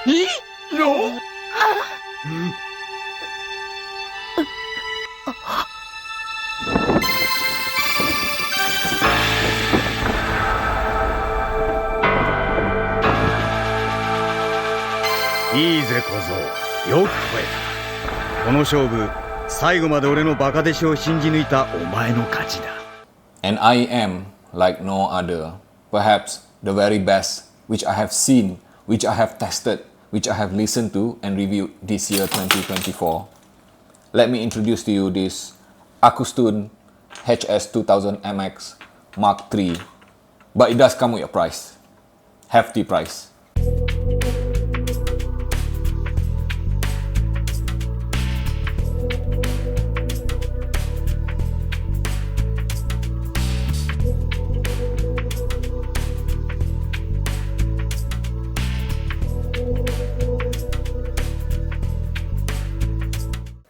いいぜ小僧、よく吠えた。この勝負、最後まで俺のバカ弟子を信じ抜いたお前の勝ちだ。 An IEM like no other, perhaps the very best which I have seen, which I have tested, which I have listened to and reviewed this year 2024. Let me introduce to you this Acoustune HS2000MX MKiii, but it does come with a price, hefty price.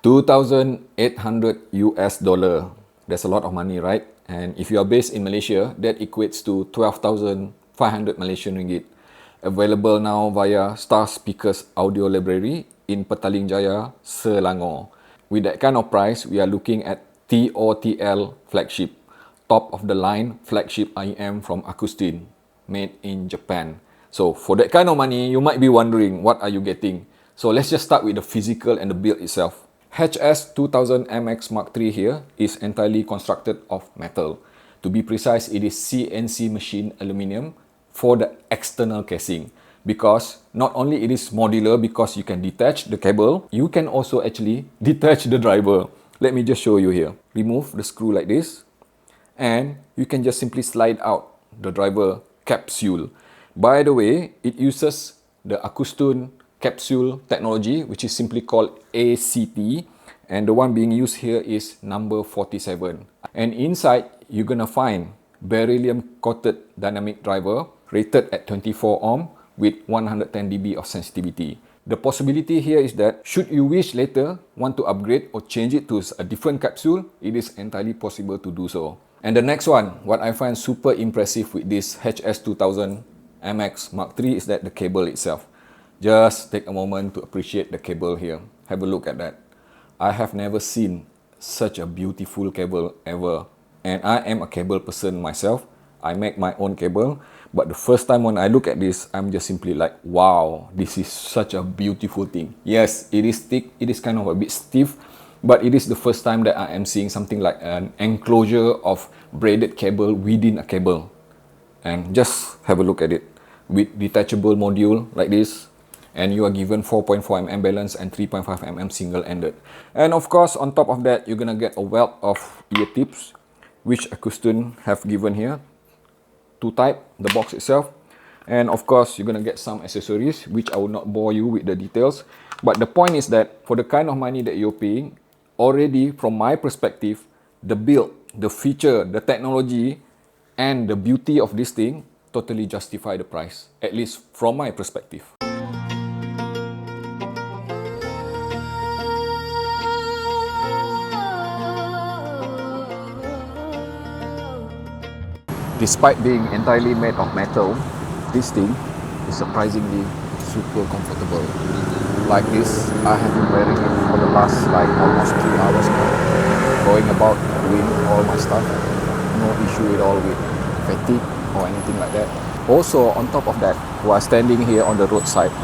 $2,800. That's a lot of money, right? And if you are based in Malaysia, that equates to 12,500 Malaysian ringgit. Available now via Star Speakers Audio Library in Petaling Jaya, Selangor. With that kind of price, we are looking at TOTL Flagship, top of the line Flagship IEM from Acoustune, made in Japan. So for that kind of money, you might be wondering, what are you getting? So let's just start with the physical and the build itself. HS2000MX MKiii here is entirely constructed of metal. To be precise, it is CNC machine aluminium for the external casing. Because not only it is modular because you can detach the cable, you can also actually detach the driver. Let me just show you here. Remove the screw like this, and you can just simply slide out the driver capsule. By the way, it uses the Acoustune capsule technology, which is simply called ACT, and the one being used here is number 47. And inside, you're gonna find beryllium coated dynamic driver rated at 24 ohm with 110 dB of sensitivity. The possibility here is that should you wish later want to upgrade or change it to a different capsule, it is entirely possible to do so. And the next one, what I find super impressive with this HS2000MX MKiii is that the cable itself. Just take a moment to appreciate the cable here. Have a look at that. I have never seen such a beautiful cable ever. And I am a cable person myself. I make my own cable. But the first time when I look at this, I'm just simply like, wow, this is such a beautiful thing. Yes, it is thick. It is kind of a bit stiff. But it is the first time that I am seeing something like an enclosure of braided cable within a cable. And just have a look at it. With detachable module like this. And you are given 4.4 mm balance and 3.5 mm single-ended. And of course, on top of that, you're gonna get a wealth of ear tips, which Acoustune have given here. Two type, the box itself. And of course, you're gonna get some accessories, which I will not bore you with the details. But the point is that for the kind of money that you're paying, already from my perspective, the build, the feature, the technology, and the beauty of this thing totally justify the price, at least from my perspective. Despite being entirely made of metal, this thing is surprisingly super comfortable. Like this, I have been wearing it for the last almost 3 hours now. Going about doing all my stuff. No issue at all with fatigue or anything like that. Also, on top of that, while standing here on the roadside,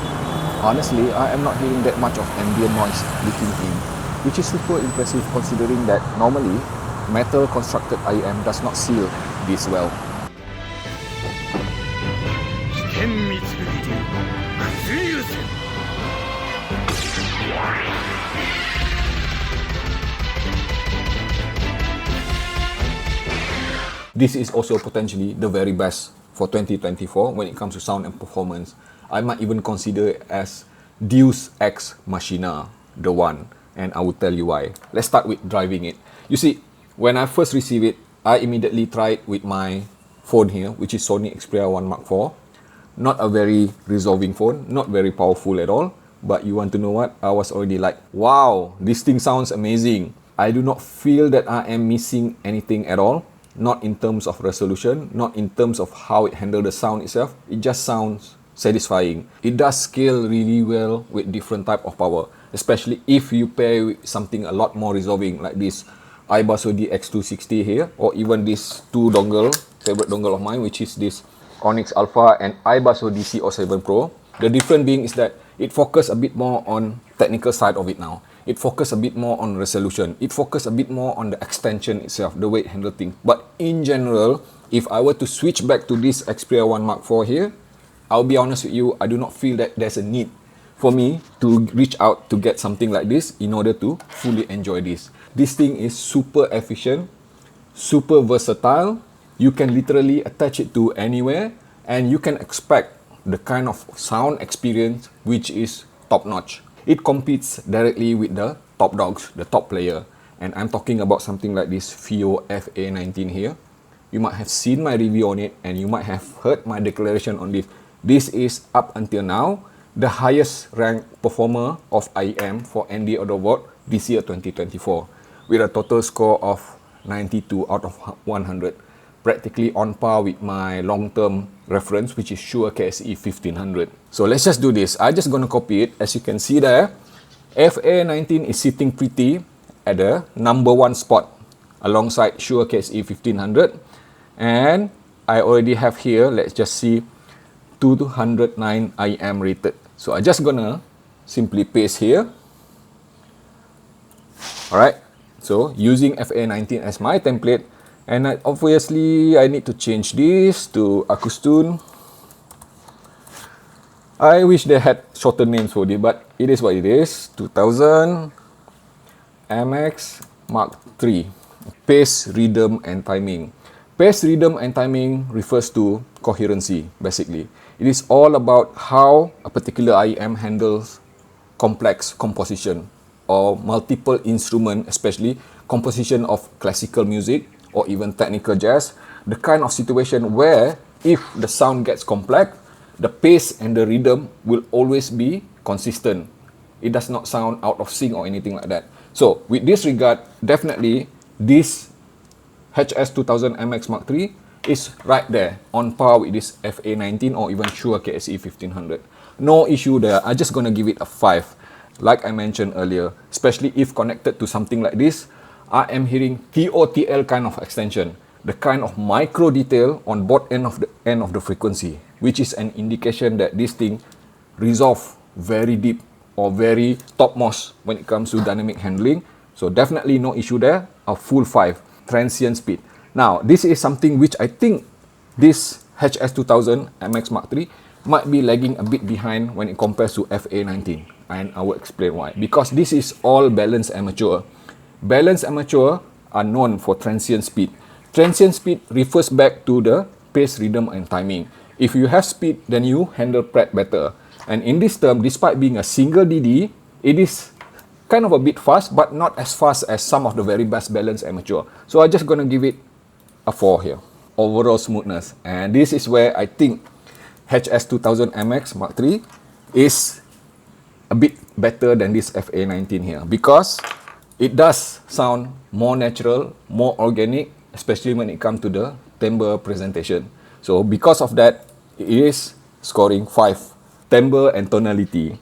honestly, I am not hearing that much of ambient noise leaking in, which is super impressive considering that normally metal constructed IEM does not seal this well. This is also potentially the very best for 2024 when it comes to sound and performance. I might even consider it as Deus Ex Machina, the one, and I will tell you why. Let's start with driving it. You see, when I first received it, I immediately tried with my phone here, which is Sony Xperia 1 Mark IV. Not a very resolving phone, not very powerful at all. But you want to know what? I was already like, wow, this thing sounds amazing. I do not feel that I am missing anything at all. Not in terms of resolution, not in terms of how it handles the sound itself. It just sounds satisfying. It does scale really well with different type of power, especially if you pair with something a lot more resolving like this iBasso X260 here, or even this two dongle, favorite dongle of mine, which is this Onyx Alpha and iBasso DC07 Pro. The difference being is that it focuses a bit more on technical side of it now. It focuses a bit more on resolution. It focuses a bit more on the extension itself, the way it handles things. But in general, if I were to switch back to this Xperia 1 Mark IV here, I'll be honest with you, I do not feel that there's a need for me to reach out to get something like this in order to fully enjoy this. This thing is super efficient, super versatile. You can literally attach it to anywhere and you can expect the kind of sound experience which is top notch. It competes directly with the top dogs, the top player. And I'm talking about something like this FIO FA19 here. You might have seen my review on it and you might have heard my declaration on this. This is up until now the highest ranked performer of IEM for ND Audio Award this year 2024 with a total score of 92 out of 100. Practically on par with my long-term reference, which is Shure KSE 1500. So let's just do this. I'm just gonna copy it. As you can see there, FA19 is sitting pretty at the #1 spot alongside Shure KSE 1500. And I already have here, let's just see, 209 IEM rated. So I'm just gonna simply paste here. Alright, so using FA19 as my template, and obviously I need to change this to Acoustune. I wish they had shorter names for this, but it is what it is. 2000 MX Mark III. Pace, rhythm, and timing. Pace, rhythm, and timing refers to coherency, basically. It is all about how a particular IEM handles complex composition or multiple instrument, especially composition of classical music or even technical jazz. The kind of situation where if the sound gets complex, the pace and the rhythm will always be consistent. It does not sound out of sync or anything like that. So with this regard, definitely this HS2000MX Mark III is right there on par with this FA19 or even Shure KSE 1500. No issue there. I'm just gonna give it a 5. Like I mentioned earlier, especially if connected to something like this, I am hearing TOTL kind of extension, the kind of micro detail on both end of the frequency, which is an indication that this thing resolve very deep or very topmost when it comes to dynamic handling. So definitely no issue there. A full 5. Transient speed. Now, this is something which I think this HS2000MX Mark III might be lagging a bit behind when it compares to FA19. And I will explain why. Because this is all balanced amateur. Balanced amateur are known for transient speed. Transient speed refers back to the pace, rhythm, and timing. If you have speed, then you handle pret better. And in this term, despite being a single DD, it is kind of a bit fast, but not as fast as some of the very best balanced amateur. So I'm just gonna give it a 4 here. Overall smoothness. And this is where I think HS2000MX Mark III is a bit better than this FA19 here, because it does sound more natural, more organic, especially when it comes to the timbre presentation. So because of that, it is scoring 5. Timbre and tonality.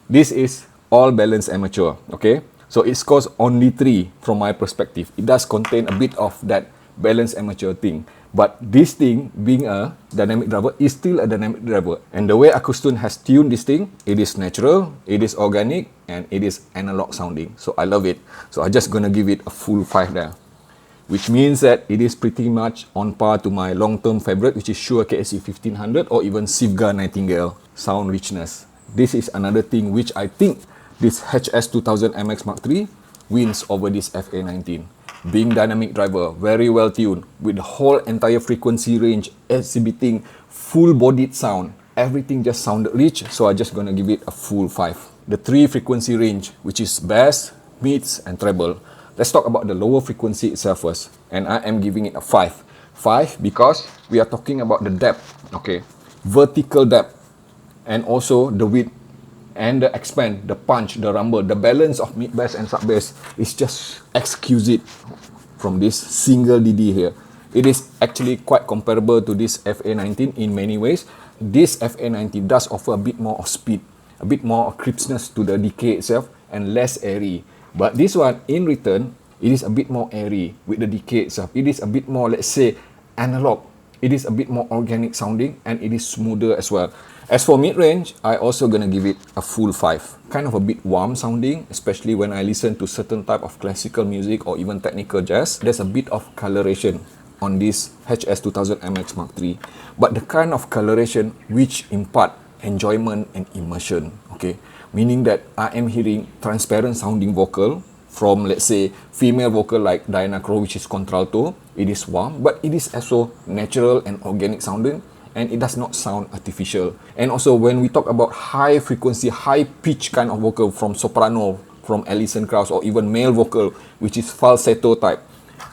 This is all balanced amateur, okay? So it scores only 3 from my perspective. It does contain a bit of that balanced amateur thing. But this thing, being a dynamic driver, is still a dynamic driver. And the way Acoustune has tuned this thing, it is natural, it is organic, and it is analog sounding. So I love it. So I'm just gonna give it a full 5 there. Which means that it is pretty much on par to my long-term favorite, which is Shure KSE 1500 or even Sivga Nightingale. Sound richness. This is another thing which I think this HS2000MX Mark III wins over this FA19. Being dynamic driver, very well tuned, with the whole entire frequency range exhibiting full-bodied sound. Everything just sounded rich, so I'm just gonna give it a full 5. The 3 frequency range, which is bass, mids, and treble. Let's talk about the lower frequency itself first, and I am giving it a 5. 5 because we are talking about the depth, okay? Vertical depth, and also the width, and the expand, the punch, the rumble, the balance of mid bass and sub bass is just exquisite from this single DD here. It is actually quite comparable to this FA19 in many ways, this FA90 does offer a bit more of speed, a bit more of crispness to the decay itself, and less airy. But this one, in return, it is a bit more airy with the decay itself. It is a bit more, let's say, analog. It is a bit more organic sounding, and it is smoother as well. As for mid-range, I also gonna give it a full 5. Kind of a bit warm sounding, especially when I listen to certain type of classical music or even technical jazz. There's a bit of coloration on this HS2000MX Mark III, but the kind of coloration which impart enjoyment and immersion, okay? Meaning that I am hearing transparent sounding vocal from, let's say, female vocal like Diana Crow, which is contralto. It is warm, but it is also natural and organic sounding, and it does not sound artificial. And also when we talk about high frequency, high pitch kind of vocal from soprano, from Alison Krauss, or even male vocal, which is falsetto type,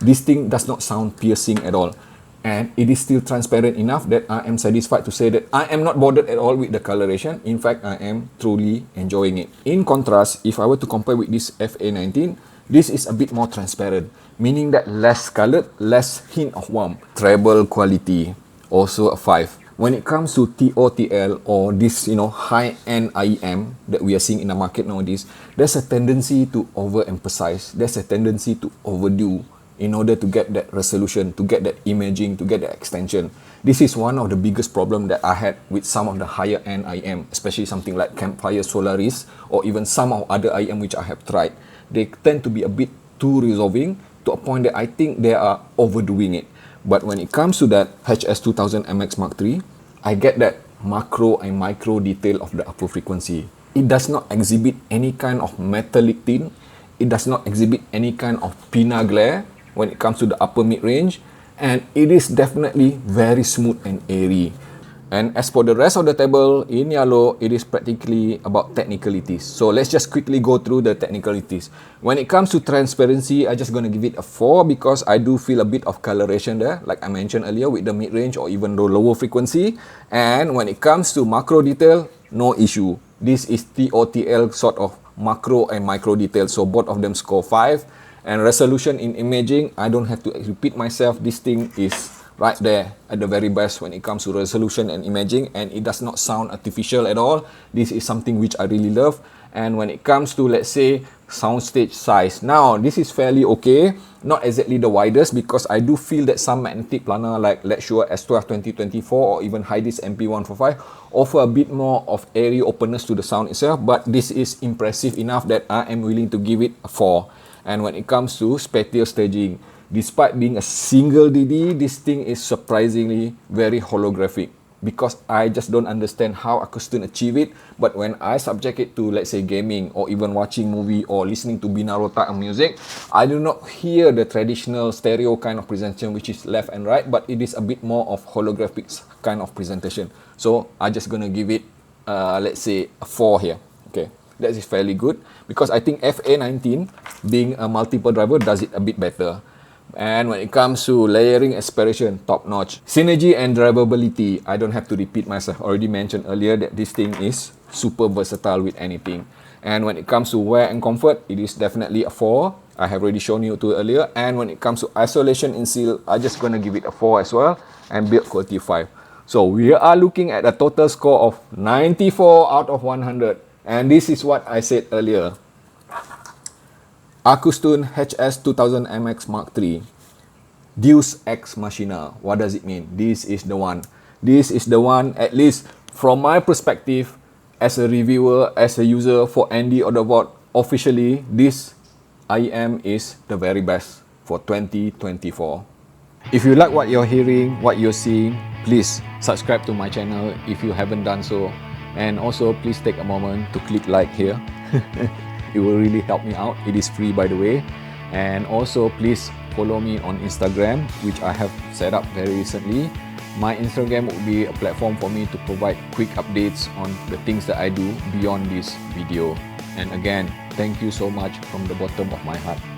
this thing does not sound piercing at all. And it is still transparent enough that I am satisfied to say that I am not bothered at all with the coloration. In fact, I am truly enjoying it. In contrast, if I were to compare with this FA19, this is a bit more transparent, meaning that less colored, less hint of warmth. Treble quality, also a 5. When it comes to TOTL or this, high-end IEM that we are seeing in the market nowadays, there's a tendency to overemphasize, there's a tendency to overdo in order to get that resolution, to get that imaging, to get that extension. This is one of the biggest problem that I had with some of the higher end IEM, especially something like Campfire Solaris or even some of other IEM which I have tried. They tend to be a bit too resolving to a point that I think they are overdoing it. But when it comes to that HS2000MX Mark III, I get that macro and micro detail of the upper frequency. It does not exhibit any kind of metallic tint. It does not exhibit any kind of pinna glare when it comes to the upper mid-range, and it is definitely very smooth and airy. And as for the rest of the table, in yellow, it is practically about technicalities. So let's just quickly go through the technicalities. When it comes to transparency, I'm just going to give it a 4 because I do feel a bit of coloration there, like I mentioned earlier with the mid-range or even the lower frequency. And when it comes to macro detail, no issue. This is TOTL sort of macro and micro detail, so both of them score 5. And resolution in imaging, I don't have to repeat myself. This thing is right there at the very best when it comes to resolution and imaging, and it does not sound artificial at all. This is something which I really love. And when it comes to, let's say, soundstage size, now this is fairly okay, not exactly the widest, because I do feel that some magnetic planar like Luxury S12 2024 or even Hydis MP145 offer a bit more of airy openness to the sound itself, but this is impressive enough that I am willing to give it a 4. And when it comes to spatial staging, despite being a single DD, this thing is surprisingly very holographic, because I just don't understand how Acoustune achieve it. But when I subject it to, let's say, gaming or even watching movie or listening to binaural type of music, I do not hear the traditional stereo kind of presentation which is left and right, but it is a bit more of holographic kind of presentation. So I'm just gonna give it, let's say, a 4 here. Okay, that is fairly good because I think FA19 being a multiple driver does it a bit better. And when it comes to layering aspiration, top notch. Synergy and drivability, I don't have to repeat myself. Already mentioned earlier that this thing is super versatile with anything. And when it comes to wear and comfort, it is definitely a 4. I have already shown you to earlier. And when it comes to isolation and seal, I'm just gonna give it a 4 as well. And build quality 5. So we are looking at a total score of 94 out of 100. And this is what I said earlier. Acoustune HS2000MX Mark III, Deus Ex Machina. What does it mean? This is the one. This is the one, at least from my perspective, as a reviewer, as a user for Andy or the Voigt, officially, this IEM is the very best for 2024. If you like what you're hearing, what you're seeing, please subscribe to my channel if you haven't done so. And also, please take a moment to click like here. It will really help me out. It is free, by the way. And also, please follow me on Instagram, which I have set up very recently. My Instagram will be a platform for me to provide quick updates on the things that I do beyond this video. And again, thank you so much from the bottom of my heart.